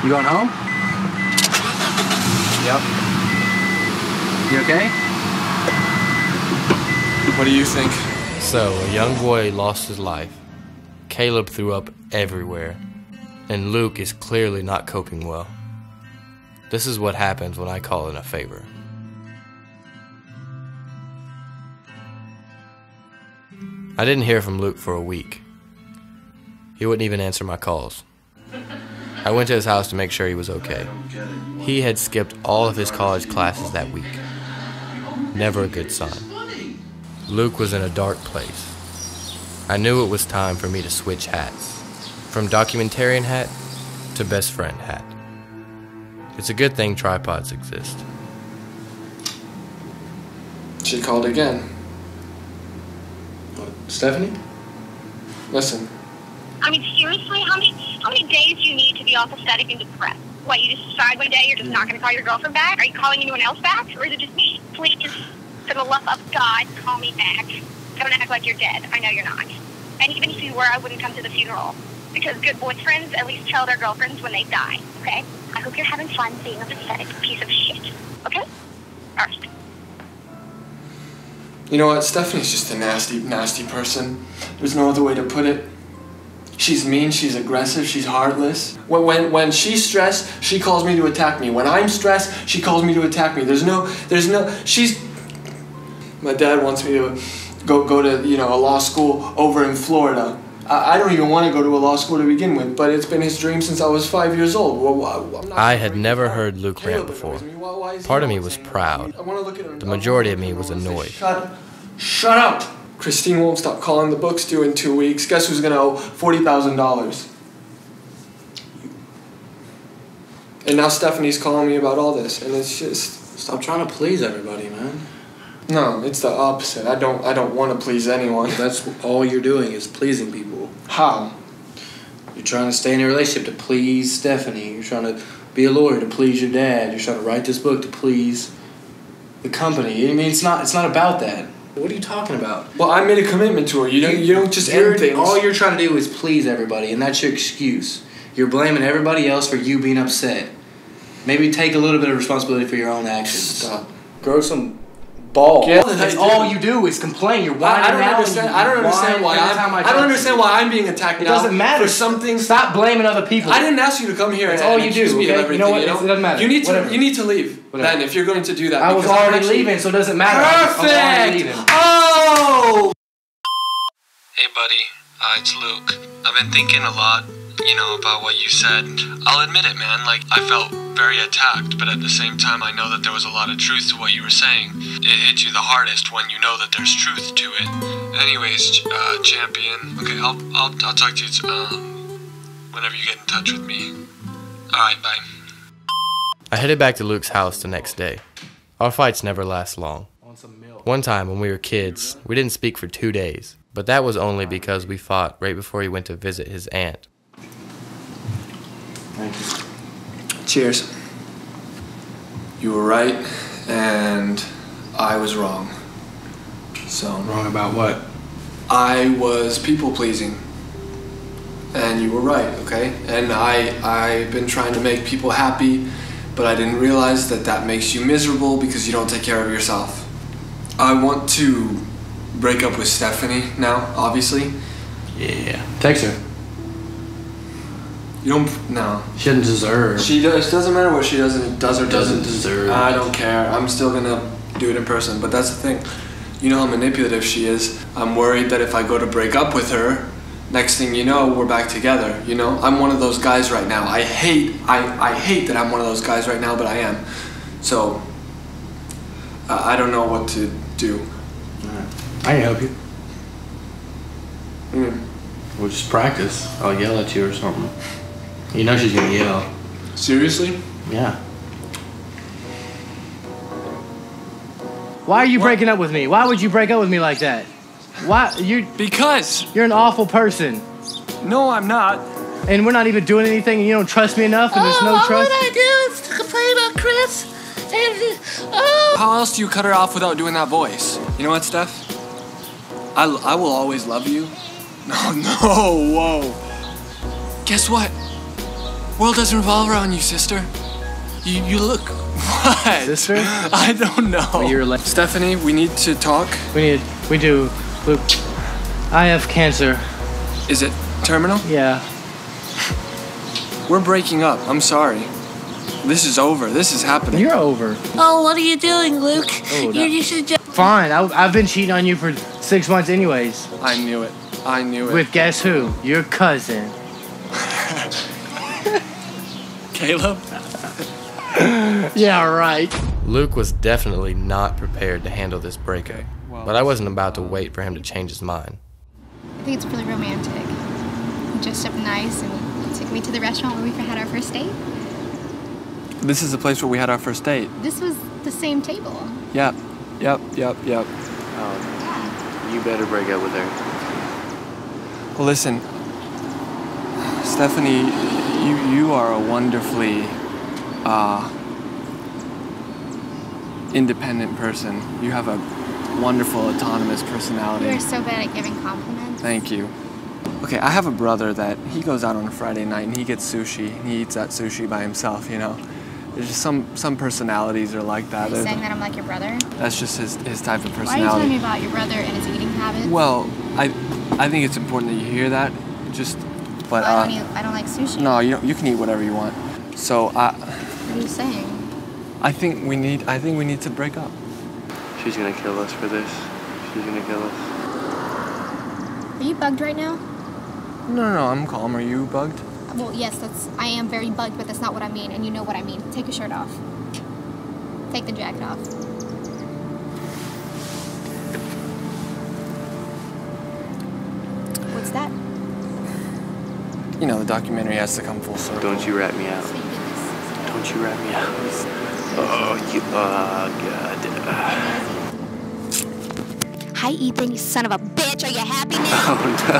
You going home? Yep. You okay? What do you think? So, a young boy lost his life. Caleb threw up everywhere. And Luke is clearly not coping well. This is what happens when I call in a favor. I didn't hear from Luke for a week. He wouldn't even answer my calls. I went to his house to make sure he was okay. He had skipped all of his college classes that week. Never a good sign. Luke was in a dark place. I knew it was time for me to switch hats. From documentarian hat to best friend hat. It's a good thing tripods exist. She called again. Stephanie? Listen. I mean, seriously, how many days do you need to be all pathetic and depressed? What, you just decide one day you're just not going to call your girlfriend back? Are you calling anyone else back? Or is it just me? Please, for the love of God, call me back. Don't act like you're dead. I know you're not. And even if you were, I wouldn't come to the funeral. Because good boyfriends at least tell their girlfriends when they die, okay? I hope you're having fun being a pathetic piece of shit, okay? Alright. You know what? Stephanie's just a nasty, nasty person. There's no other way to put it. She's mean, she's aggressive, she's heartless. When she's stressed, she calls me to attack me. When I'm stressed, she calls me to attack me. My dad wants me to go to, a law school over in Florida. I don't even want to go to a law school to begin with, but it's been his dream since I was 5 years old. I had never heard Luke rant before. Part of me was proud. The majority of me was annoyed. Shut up! Christine won't stop calling the books due in 2 weeks. Guess who's gonna owe $40,000? And now Stephanie's calling me about all this, and it's just... Stop trying to please everybody, man. No, it's the opposite. I don't want to please anyone. That's all you're doing is pleasing people. How? You're trying to stay in a relationship to please Stephanie. You're trying to be a lawyer to please your dad. You're trying to write this book to please the company. I mean, it's not about that. What are you talking about? Well, I made a commitment to her. You don't just end things. All you're trying to do is please everybody, and that's your excuse. You're blaming everybody else for you being upset. Maybe take a little bit of responsibility for your own actions. Stop. Grow some balls. Yeah, that's all you do is complain. You're whining I don't understand why I'm being attacked now. It doesn't matter. For something. Stop blaming other people. I didn't ask you to come here. That's all you do. Me of Okay? You know what? It doesn't matter. You need to leave. Then if you're going to do that. I was already leaving, so it doesn't matter. Perfect. Oh. Hey, buddy. It's Luke. I've been thinking a lot, about what you said. I'll admit it, man. I felt very attacked, but at the same time, I know that there was a lot of truth to what you were saying. It hits you the hardest when you know that there's truth to it. Anyways, champion. Okay, I'll talk to you whenever you get in touch with me. All right, bye. I headed back to Luke's house the next day. Our fights never last long. One time when we were kids, we didn't speak for 2 days, but that was only because we fought right before he went to visit his aunt. Thank you. Cheers. You were right, and I was wrong. So Wrong about what? I was people-pleasing, and you were right, okay? And I've been trying to make people happy, but I didn't realize that makes you miserable because you don't take care of yourself. I want to break up with Stephanie now, obviously. Yeah. Text her. You don't, no. She doesn't deserve. She does. It doesn't matter what she does or doesn't deserve. I don't care. I'm still gonna do it in person. But that's the thing. You know how manipulative she is. I'm worried that if I go to break up with her, next thing you know, we're back together. I'm one of those guys right now. I hate that I'm one of those guys right now, but I am. So I don't know what to do. I can help you. We'll just practice. I'll yell at you or something. You know she's gonna yell. Seriously? Yeah. Why are you breaking up with me? Why would you break up with me like that? Why Because you're an awful person. No, I'm not. And we're not even doing anything, and you don't trust me enough, and there's no trust. All I do is complain about Chris. And, How else do you cut her off without doing that voice? You know what, Steph? I will always love you. No, whoa. Guess what? World doesn't revolve around you, sister. You look... What? Sister? I don't know. Well, you're like... Stephanie, we need to talk. We do. Luke, I have cancer. Is it terminal? Yeah. We're breaking up. I'm sorry. This is over. This is happening. You're over. oh, what are you doing, Luke? Oh, You should just... Fine. I've been cheating on you for 6 months anyways. I knew it. I knew it. With guess who? Your cousin. Caleb? Yeah, right. Luke was definitely not prepared to handle this breakup, but I wasn't about to wait for him to change his mind. I think it's really romantic. He dressed up nice and took me to the restaurant where we had our first date. This is the place where we had our first date. This was the same table. Yep. You better break up with her. Well, listen, Stephanie, you are a wonderfully independent person. You have a wonderful autonomous personality. You are so bad at giving compliments. Thank you. Okay, I have a brother that he goes out on a Friday night and he gets sushi and he eats that sushi by himself, you know. There's just some personalities are like that. Are you saying that I'm like your brother? That's just his type of personality. Why are you telling me about your brother and his eating habits? Well, I think it's important that you hear that. But I don't like sushi. No, you can eat whatever you want. So What are you saying? I think we need to break up. She's gonna kill us for this. She's gonna kill us. Are you bugged right now? No, I'm calm. Are you bugged? Well, yes, I am very bugged, but that's not what I mean, and you know what I mean. Take your shirt off. Take the jacket off. What's that? You know, the documentary has to come full circle. Don't you rat me out. Don't you rat me out. Hi, Ethan, you son of a bitch. Are you happy now? Oh, no.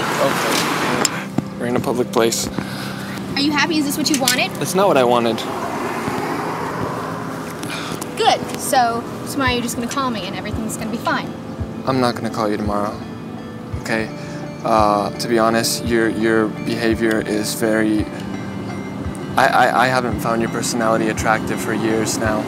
Okay. We're in a public place. Are you happy? Is this what you wanted? That's not what I wanted. Good. So tomorrow you're just gonna call me and everything's gonna be fine. I'm not gonna call you tomorrow. Okay? To be honest, your behavior is very... I haven't found your personality attractive for years now,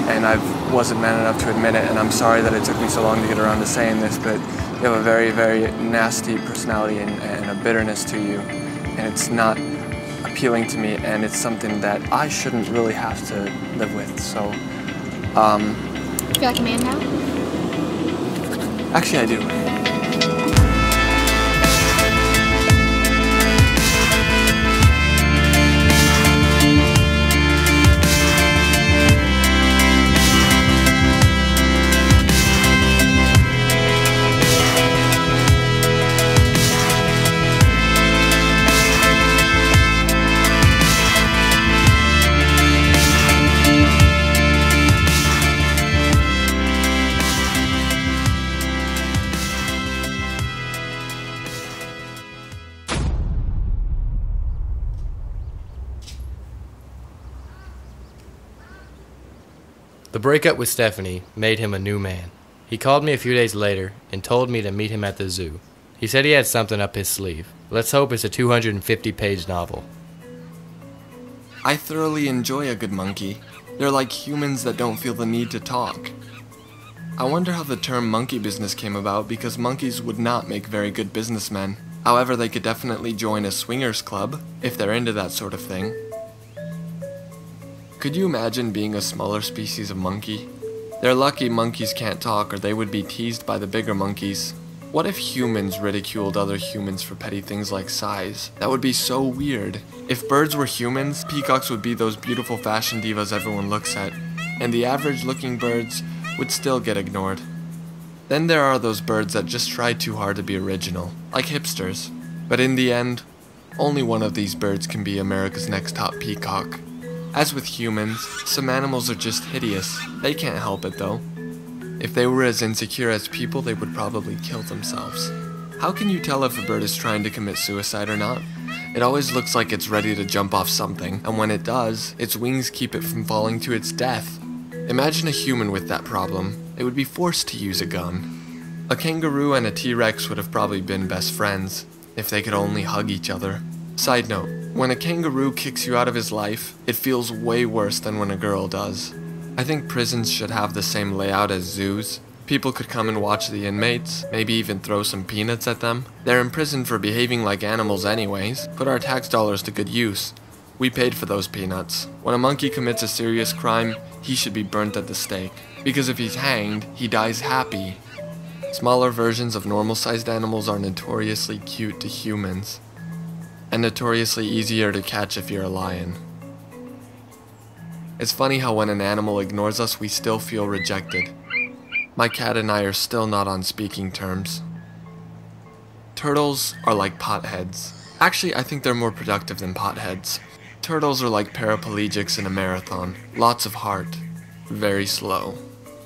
and I wasn't man enough to admit it, and I'm sorry that it took me so long to get around to saying this, but you have a very, very nasty personality and a bitterness to you, and it's not appealing to me, and it's something that I shouldn't really have to live with, so, You feel like a man now? Actually, I do. The breakup with Stephanie made him a new man. He called me a few days later and told me to meet him at the zoo. He said he had something up his sleeve. Let's hope it's a 250-page novel. I thoroughly enjoy a good monkey. They're like humans that don't feel the need to talk. I wonder how the term monkey business came about, because monkeys would not make very good businessmen. However, they could definitely join a swingers club, if they're into that sort of thing. Could you imagine being a smaller species of monkey? They're lucky monkeys can't talk, or they would be teased by the bigger monkeys. What if humans ridiculed other humans for petty things like size? That would be so weird. If birds were humans, peacocks would be those beautiful fashion divas everyone looks at, and the average-looking birds would still get ignored. Then there are those birds that just try too hard to be original, like hipsters. But in the end, only one of these birds can be America's next top peacock. As with humans, some animals are just hideous. They can't help it though. If they were as insecure as people, they would probably kill themselves. How can you tell if a bird is trying to commit suicide or not? It always looks like it's ready to jump off something, and when it does, its wings keep it from falling to its death. Imagine a human with that problem. It would be forced to use a gun. A kangaroo and a T-Rex would have probably been best friends, if they could only hug each other. Side note, when a kangaroo kicks you out of his life, it feels way worse than when a girl does. I think prisons should have the same layout as zoos. People could come and watch the inmates, maybe even throw some peanuts at them. They're imprisoned for behaving like animals anyways. Put our tax dollars to good use. We paid for those peanuts. When a monkey commits a serious crime, he should be burnt at the stake. Because if he's hanged, he dies happy. Smaller versions of normal-sized animals are notoriously cute to humans. And notoriously easier to catch if you're a lion. It's funny how when an animal ignores us, we still feel rejected. My cat and I are still not on speaking terms. Turtles are like potheads. Actually, I think they're more productive than potheads. Turtles are like paraplegics in a marathon. Lots of heart. Very slow.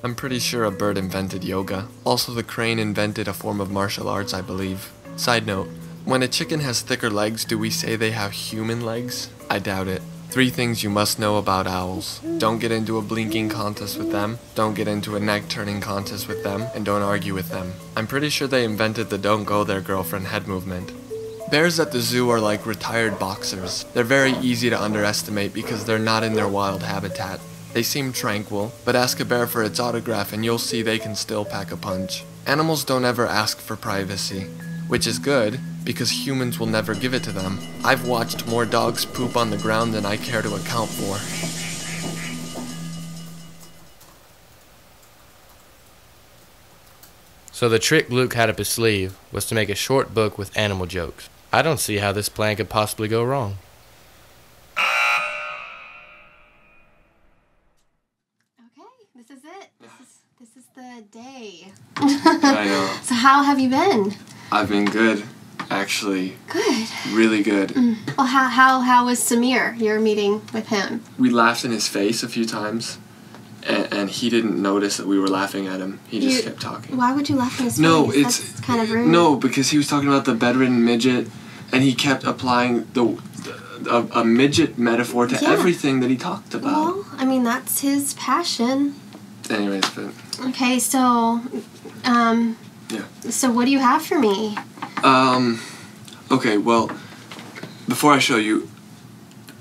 I'm pretty sure a bird invented yoga. Also, the crane invented a form of martial arts, I believe. Side note, when a chicken has thicker legs, do we say they have human legs? I doubt it. 3 things you must know about owls. Don't get into a blinking contest with them, don't get into a neck-turning contest with them, and don't argue with them. I'm pretty sure they invented the don't go there girlfriend head movement. Bears at the zoo are like retired boxers. They're very easy to underestimate because they're not in their wild habitat. They seem tranquil, but ask a bear for its autograph and you'll see they can still pack a punch. Animals don't ever ask for privacy, which is good, because humans will never give it to them. I've watched more dogs poop on the ground than I care to account for. So the trick Luke had up his sleeve was to make a short book with animal jokes. I don't see how this plan could possibly go wrong. This is it. This is the day. I know. So how have you been? I've been good, actually. Good. Really good. Well, how was Samir, your meeting with him? We laughed in his face a few times, and he didn't notice that we were laughing at him. He just kept talking. Why would you laugh in his face? That's kind of rude. No, because he was talking about the bedridden midget, and he kept applying a midget metaphor to everything that he talked about. Well, I mean, that's his passion. Anyways, but... Okay, so, yeah. So what do you have for me? Okay, well, before I show you,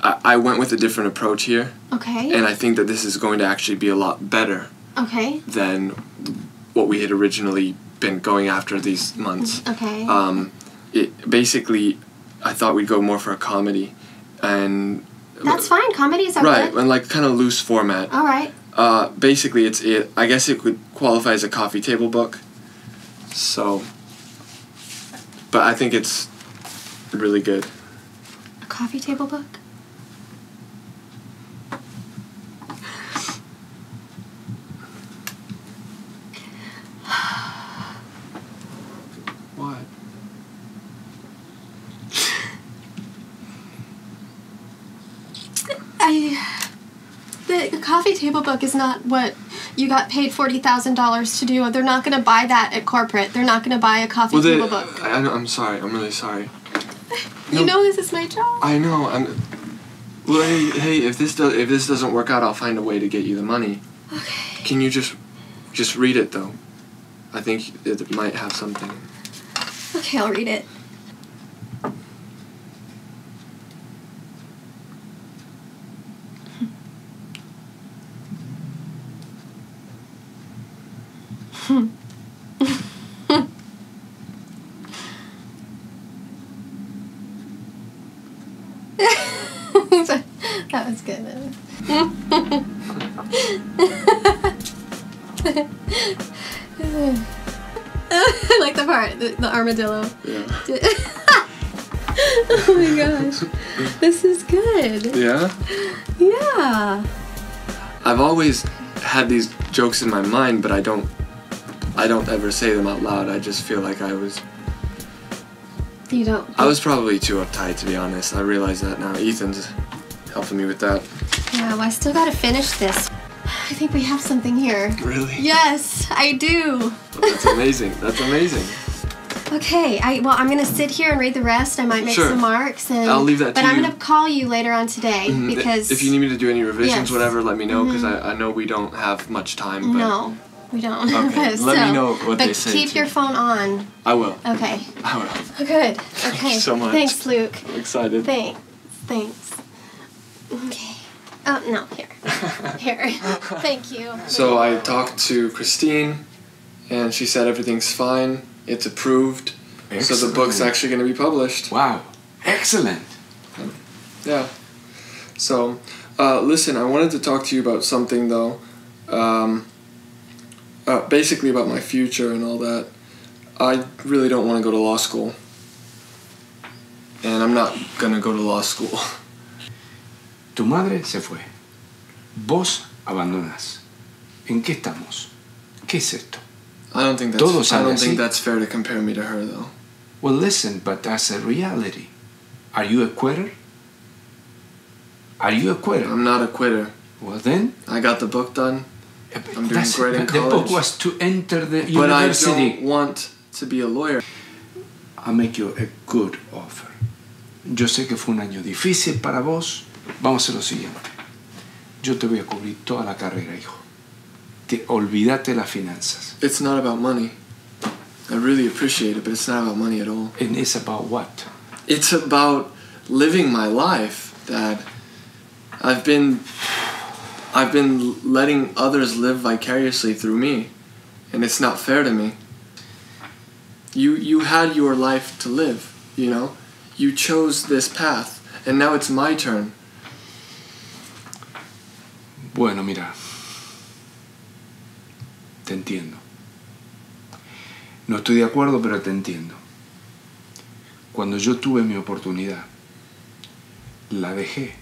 I went with a different approach here. Okay. And I think that this is going to actually be a lot better. Okay. Than what we had originally been going after these months. Okay. Basically, I thought we'd go more for a comedy, and... That's fine, comedies are right, good. and like kind of loose format. All right. Basically, I guess it could qualify as a coffee table book. So, but I think it's really good. A coffee table book? What? The coffee table book is not what you got paid $40,000 to do. They're not going to buy that at corporate. They're not going to buy a coffee table book. I'm sorry. I'm really sorry. You know this is my job. I know. Well, hey, if this doesn't work out, I'll find a way to get you the money. Okay. Can you just read it though? I think it might have something. Okay, I'll read it. That was good. I like the part, the armadillo. Yeah. Oh my gosh. This is good. Yeah? Yeah. I've always had these jokes in my mind, but I don't ever say them out loud. I just feel like I was You don't. I was probably too uptight, to be honest. I realize that now. Ethan's helping me with that. Yeah, well, I still gotta finish this. I think we have something here. Really? Yes, I do. Well, that's amazing. That's amazing. Okay, well, I'm gonna sit here and read the rest. I might make Sure. some marks, and I'll leave that to but I'm you. gonna call you later on today because If you need me to do any revisions, Yes. whatever, let me know, because I know we don't have much time. But no, we don't. Okay, let me know what they say. But keep your phone on. I will. Okay. I will. Good. Okay. Thank you so much. Thanks, Luke. I'm excited. Thanks. Okay. Oh no, here. Here. Thank you. So I talked to Christine, and she said everything's fine. It's approved. So the book's actually going to be published. Wow. Excellent. Yeah. So, listen, I wanted to talk to you about something, though. Basically about my future and all that. I really don't want to go to law school. And I'm not going to go to law school. Tu madre se fue. Vos abandonas. ¿En qué estamos? ¿Qué es esto? I don't think that's fair to compare me to her, though. Well, listen, but that's a reality. Are you a quitter? Are you a quitter? I'm not a quitter. Well, then? I got the book done. I'm doing great in college. The book was to enter the university. But I don't want to be a lawyer. I'll make you a good offer. Yo sé que fue un año difícil para vos. Vamos a hacer lo siguiente. Yo te voy a cubrir toda la carrera, hijo. Olvídate las finanzas. It's not about money. I really appreciate it, but it's not about money at all. And it's about what? It's about living my life, Dad. I've been letting others live vicariously through me, and it's not fair to me. You had your life to live, you know? You chose this path, and now it's my turn. Bueno, mira. Te entiendo. No estoy de acuerdo, pero te entiendo. Cuando yo tuve mi oportunidad, la dejé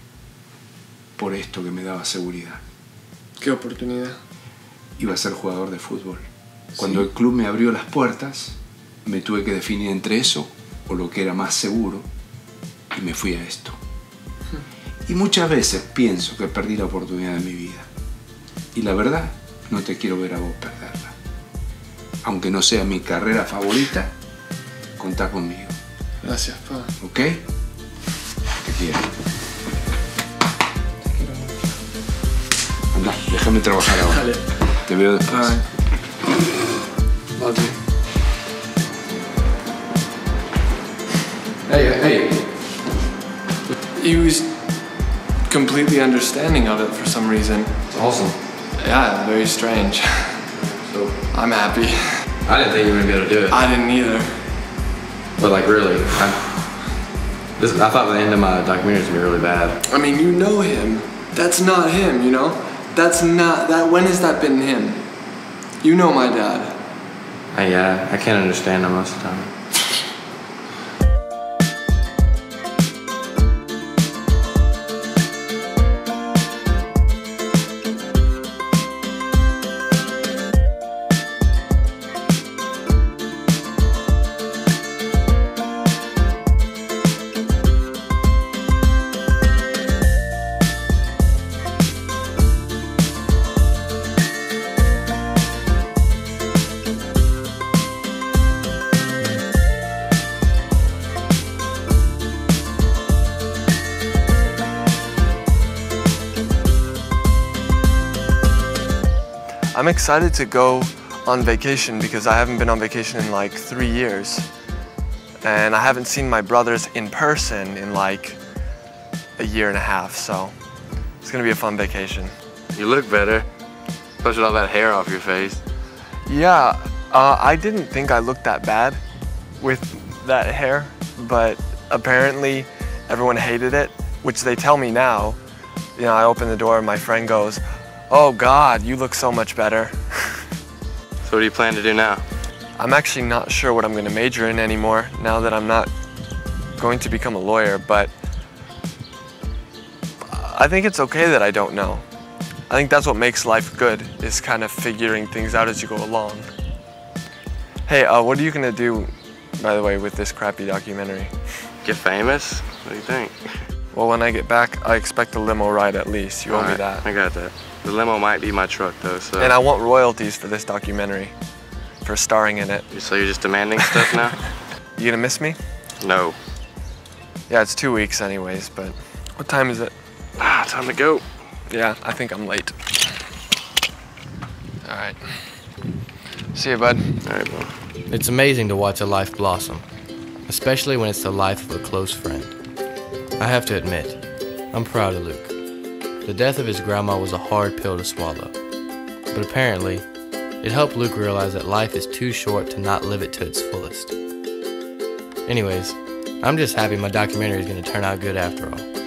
por esto que me daba seguridad. ¿Qué oportunidad? Iba a ser jugador de fútbol. Cuando el club me abrió las puertas, me tuve que definir entre eso o lo que era más seguro y me fui a esto. Y muchas veces pienso que perdí la oportunidad de mi vida. Y la verdad, no te quiero ver a vos perderla. Aunque no sea mi carrera favorita, contá conmigo. Gracias, pa. ¿Ok? Te quiero. Anda, déjame trabajar ahora. Dale. Te veo después. Love you. Hey. He was completely understanding of it for some reason. It's awesome. Yeah, very strange. So I'm happy. I didn't think you were gonna be able to do it. I didn't either. But like really, I thought the end of my documentary was gonna be really bad. I mean, you know him. That's not him, you know? That's not that. When has that been him? You know my dad. Yeah, I can't understand him most of the time. I'm excited to go on vacation because I haven't been on vacation in like 3 years. And I haven't seen my brothers in person in like a year and a half, so it's gonna be a fun vacation. You look better, especially all that hair off your face. Yeah, I didn't think I looked that bad with that hair, but apparently everyone hated it, which they tell me now. You know, I open the door and my friend goes, "Oh God, you look so much better." So what do you plan to do now? I'm actually not sure what I'm going to major in anymore now that I'm not going to become a lawyer, but I think it's okay that I don't know. I think that's what makes life good, is kind of figuring things out as you go along. Hey, what are you going to do by the way, with this crappy documentary. Get famous? What do you think? Well, when I get back, I expect a limo ride at least. You owe me that. I got that. The limo might be my truck, though, so... And I want royalties for this documentary, for starring in it. So you're just demanding stuff now? You gonna miss me? No. Yeah, it's 2 weeks anyways, but... What time is it? Time to go. Yeah, I think I'm late. All right. See you, bud. All right, bro. It's amazing to watch a life blossom, especially when it's the life of a close friend. I have to admit, I'm proud of Luke. The death of his grandma was a hard pill to swallow, but apparently, it helped Luke realize that life is too short to not live it to its fullest. Anyways, I'm just happy my documentary is going to turn out good after all.